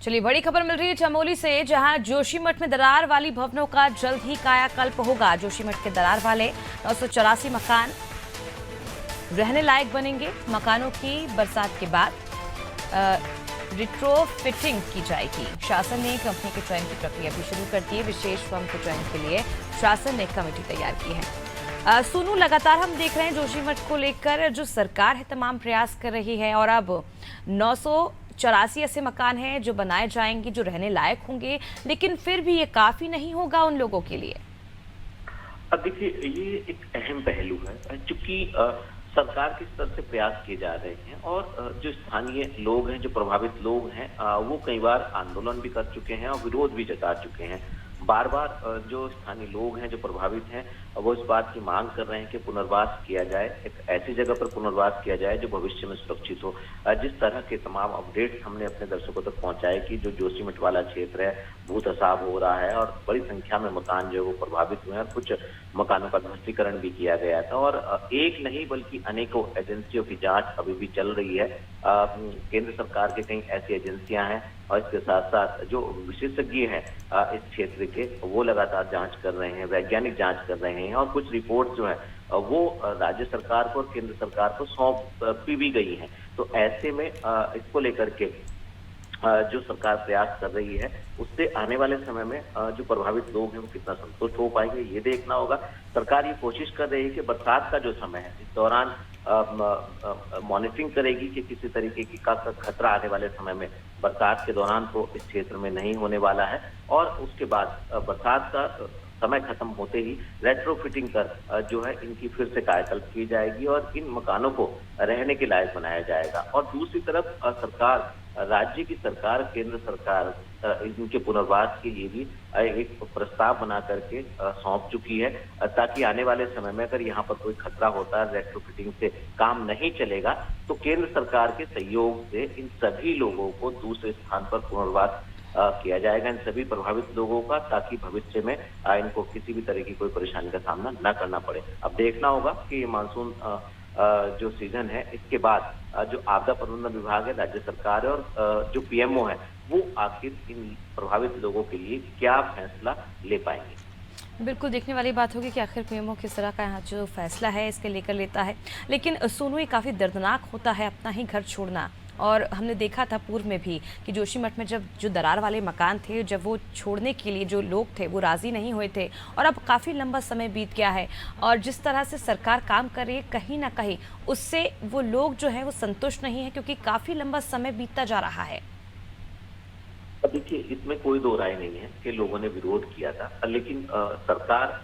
चलिए, बड़ी खबर मिल रही है चमोली से, जहां जोशीमठ में दरार वाली भवनों का जल्द ही कायाकल्प होगा। जोशीमठ के दरार वाले 984 मकान रहने लायक बनेंगे। मकानों की बरसात के बाद रिट्रोफिटिंग की जाएगी। शासन ने कंपनी के चयन की प्रक्रिया भी शुरू कर दी है। विशेष फर्म के चयन के लिए शासन ने कमेटी तैयार की है। सोनू, लगातार हम देख रहे हैं जोशीमठ को लेकर जो सरकार है तमाम प्रयास कर रही है, और अब 984 ऐसे मकान हैं जो बनाए जाएंगे, जो रहने लायक होंगे, लेकिन फिर भी ये काफी नहीं होगा उन लोगों के लिए। अब देखिए, ये एक अहम पहलू है, चूंकि सरकार के स्तर से प्रयास किए जा रहे हैं और जो स्थानीय लोग हैं, जो प्रभावित लोग हैं, वो कई बार आंदोलन भी कर चुके हैं और विरोध भी जता चुके हैं। बार बार जो स्थानीय लोग हैं, जो प्रभावित हैं, वो इस बात की मांग कर रहे हैं कि पुनर्वास किया जाए, एक ऐसी जगह पर पुनर्वास किया जाए जो भविष्य में सुरक्षित हो। जिस तरह के तमाम अपडेट्स हमने अपने दर्शकों तक पहुंचाए कि जो जोशीमठ वाला क्षेत्र है भूतसाब हो रहा है और बड़ी संख्या में मकान जो है वो प्रभावित हुए हैं और कुछ मकानों का ध्वस्तीकरण भी किया गया था, और एक नहीं बल्कि अनेकों एजेंसियों की जांच अभी भी चल रही है। केंद्र सरकार के कई ऐसी एजेंसियां हैं और इसके साथ साथ जो विशेषज्ञ हैं इस क्षेत्र के, वो लगातार जांच कर रहे हैं, वैज्ञानिक जांच कर रहे हैं, और कुछ रिपोर्ट जो है वो राज्य सरकार को और केंद्र सरकार को सौंपी भी गई हैं। तो ऐसे में इसको लेकर के जो सरकार प्रयास कर रही है, उससे आने वाले समय में जो प्रभावित लोग हैं वो कितना संतुष्ट हो पाएंगे, ये देखना होगा। सरकार ये कोशिश कर रही है कि बरसात का जो समय है, इस दौरान मॉनिटरिंग करेगी कि किसी तरीके की का खतरा आने वाले समय में बरसात के दौरान तो इस क्षेत्र में नहीं होने वाला है, और उसके बाद बरसात का समय खत्म होते ही रेट्रोफिटिंग कर जो है इनकी फिर से कायाकल्प की जाएगी और इन मकानों को रहने के लायक बनाया जाएगा। और दूसरी तरफ सरकार, राज्य की सरकार, केंद्र सरकार इनके पुनर्वास के लिए भी एक प्रस्ताव बना करके सौंप चुकी है, ताकि आने वाले समय में अगर यहाँ पर कोई खतरा होता है, रेट्रोफिटिंग से काम नहीं चलेगा, तो केंद्र सरकार के सहयोग से इन सभी लोगों को दूसरे स्थान पर पुनर्वास किया जाएगा, इन सभी प्रभावित लोगों का, ताकि भविष्य में इनको किसी भी तरह की कोई परेशानी का सामना न करना पड़े। अब देखना होगा कि ये मानसून जो सीजन है, इसके बाद जो आपदा प्रबंधन विभाग है, राज्य सरकार है और जो पीएमओ है, वो आखिर इन प्रभावित लोगों के लिए क्या फैसला ले पाएंगे। बिल्कुल देखने वाली बात होगी कि आखिर पीएमओ किस तरह का यहाँ जो फैसला है इसके लेकर लेता है। लेकिन सोनू, ये काफ़ी दर्दनाक होता है अपना ही घर छोड़ना, और हमने देखा था पूर्व में भी कि जोशीमठ में जब जो दरार वाले मकान थे, जब वो छोड़ने के लिए जो लोग थे वो राज़ी नहीं हुए थे, और अब काफ़ी लंबा समय बीत गया है, और जिस तरह से सरकार काम कर रही है, कहीं ना कहीं उससे वो लोग जो है वो संतुष्ट नहीं है, क्योंकि काफ़ी लंबा समय बीतता जा रहा है। अब देखिए, इसमें कोई दो राय नहीं है कि लोगों ने विरोध किया था, लेकिन सरकार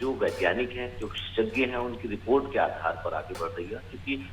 जो वैज्ञानिक हैं, जो विशेषज्ञ हैं, उनकी रिपोर्ट के आधार पर आगे बढ़ रही है, क्योंकि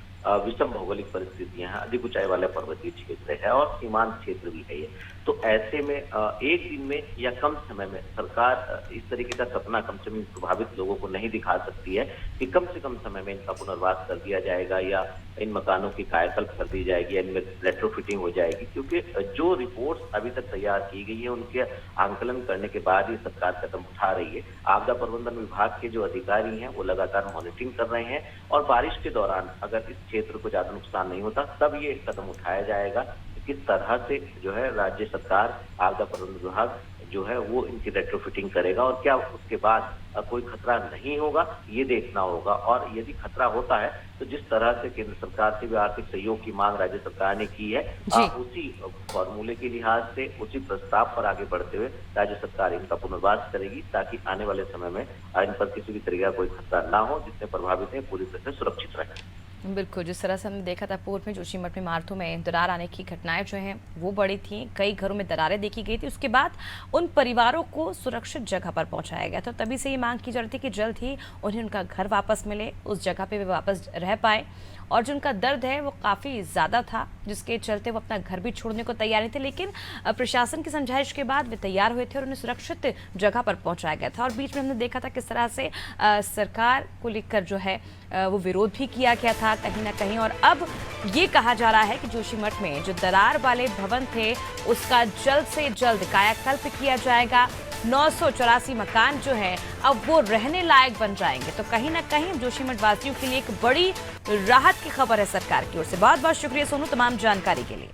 विषम भौगोलिक परिस्थितियां हैं, अधिक ऊंचाई वाला पर्वतीय क्षेत्र है और सीमांत क्षेत्र भी है ये। तो ऐसे में एक दिन में या कम समय में सरकार इस तरीके का सपना कम से कम प्रभावित लोगों को नहीं दिखा सकती है कि कम से कम समय में इनका पुनर्वास कर दिया जाएगा या इन मकानों की कायाकल्प कर दी जाएगी या इनमें रेट्रोफिटिंग हो जाएगी, क्योंकि जो रिपोर्ट्स अभी तक तैयार की गई है उनके आंकलन करने के बाद ही सरकार कदम उठा रही है। आपदा प्रबंधन विभाग के जो अधिकारी हैं वो लगातार मॉनिटरिंग कर रहे हैं, और बारिश के दौरान अगर इस क्षेत्र को ज्यादा नुकसान नहीं होता तब ये कदम उठाया जाएगा। किस तरह से जो है राज्य सरकार, आपदा प्रबंधन विभाग जो है वो इनकी रेट्रोफिटिंग करेगा, और क्या उसके बाद कोई खतरा नहीं होगा, ये देखना होगा। और यदि खतरा होता है तो जिस तरह से केंद्र सरकार से भी आर्थिक सहयोग की मांग राज्य सरकार ने की है, उसी फॉर्मूले के लिहाज से, उसी प्रस्ताव पर आगे बढ़ते हुए राज्य सरकार इनका पुनर्वास करेगी, ताकि आने वाले समय में इन पर किसी भी तरीके का कोई खतरा ना हो, जिससे प्रभावित है पूरी तरह से सुरक्षित रहे। बिल्कुल, जिस तरह से हमने देखा था पूर्व में जोशीमठ में इमारतों में दरार आने की घटनाएं जो हैं वो बड़ी थी, कई घरों में दरारें देखी गई थी। उसके बाद उन परिवारों को सुरक्षित जगह पर पहुंचाया गया था। तो तभी से ये मांग की जा रही थी कि जल्द ही उन्हें उनका घर वापस मिले, उस जगह पे वे वापस रह पाए, और जो उनका दर्द है वो काफ़ी ज़्यादा था, जिसके चलते वो अपना घर भी छोड़ने को तैयार नहीं थे। लेकिन प्रशासन की समझाइश के बाद वे तैयार हुए थे और उन्हें सुरक्षित जगह पर पहुंचाया गया था। और बीच में हमने देखा था किस तरह से सरकार को लेकर जो है वो विरोध भी किया गया था कहीं ना कहीं। और अब ये कहा जा रहा है कि जोशीमठ में जो दरार वाले भवन थे उसका जल्द से जल्द कायाकल्प किया जाएगा। 984 मकान जो है अब वो रहने लायक बन जाएंगे। तो कहीं ना कहीं जोशीमठ वासियों के लिए एक बड़ी राहत की खबर है सरकार की ओर से। बहुत बहुत शुक्रिया सोनू तमाम जानकारी के लिए।